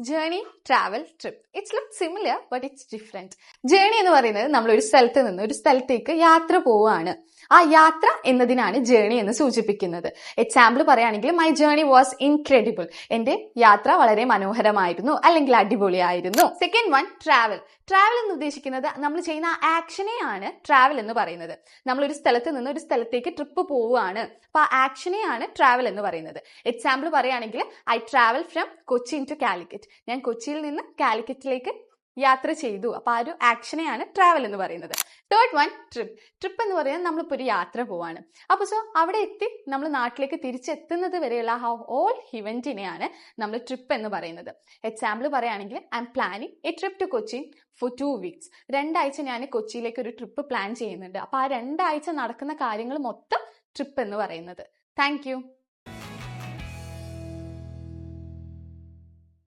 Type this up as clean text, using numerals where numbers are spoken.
Journey, travel, trip. It's look similar but it's different. Journey എന്ന് പറയുന്നത് നമ്മൾ ഒരു സ്ഥലത്ത് നിന്ന് ഒരു സ്ഥലത്തേക്ക് യാത്ര പോവുകയാണ്. ആ യാത്ര എന്നതിനാണ് ജേണി എന്ന് സൂചിപ്പിക്കുന്നത്. എക്സാമ്പിൾ പറയുകയാണെങ്കിൽ മൈ ജേണി വാസ് ഇൻക്രെഡിബിൾ. എന്റെ യാത്ര വളരെ മനോഹരമായിരുന്നു അല്ലെങ്കിൽ അടിപൊളിയായിരുന്നു. Second one, travel. ട്രാവൽ എന്ന് ഉദ്ദേശിക്കുന്നത് നമ്മൾ ചെയ്യുന്ന ആക്ഷനെയാണ് ട്രാവൽ എന്ന് പറയുന്നത്. നമ്മൾ ഒരു സ്ഥലത്ത് നിന്ന് ഒരു സ്ഥലത്തേക്ക് ട്രിപ്പ് പോവുകയാണ്. അപ്പൊ ആ ആക്ഷനെയാണ് ട്രാവൽ എന്ന് പറയുന്നത്. എക്സാമ്പിൾ പറയുകയാണെങ്കിൽ I travel from Cochin to Calicut. ഞാൻ കൊച്ചിയിൽ നിന്ന് കാലിക്കറ്റിലേക്ക് യാത്ര ചെയ്തു. അപ്പൊ ആ ഒരു ആക്ഷനെയാണ് ട്രാവൽ എന്ന് പറയുന്നത്. Third one, trip. ട്രിപ്പ് എന്ന് പറയുന്നത് നമ്മളിപ്പോൾ ഒരു യാത്ര പോവാണ്. അപ്പൊ അവിടെ എത്തി നമ്മൾ നാട്ടിലേക്ക് തിരിച്ചെത്തുന്നത് വരെയുള്ള ആ ഹോൾ ഇവന്റിനെയാണ് നമ്മൾ ട്രിപ്പ് എന്ന് പറയുന്നത്. എക്സാമ്പിൾ പറയുകയാണെങ്കിൽ I am planning a trip to Cochin for 2 weeks. 2 ആഴ്ച ഞാൻ കൊച്ചിയിലേക്ക് ഒരു ട്രിപ്പ് പ്ലാൻ ചെയ്യുന്നുണ്ട്. അപ്പൊ ആ 2 ആഴ്ച നടക്കുന്ന കാര്യങ്ങൾ മൊത്തം ട്രിപ്പ് എന്ന് പറയുന്നത്. Thank you.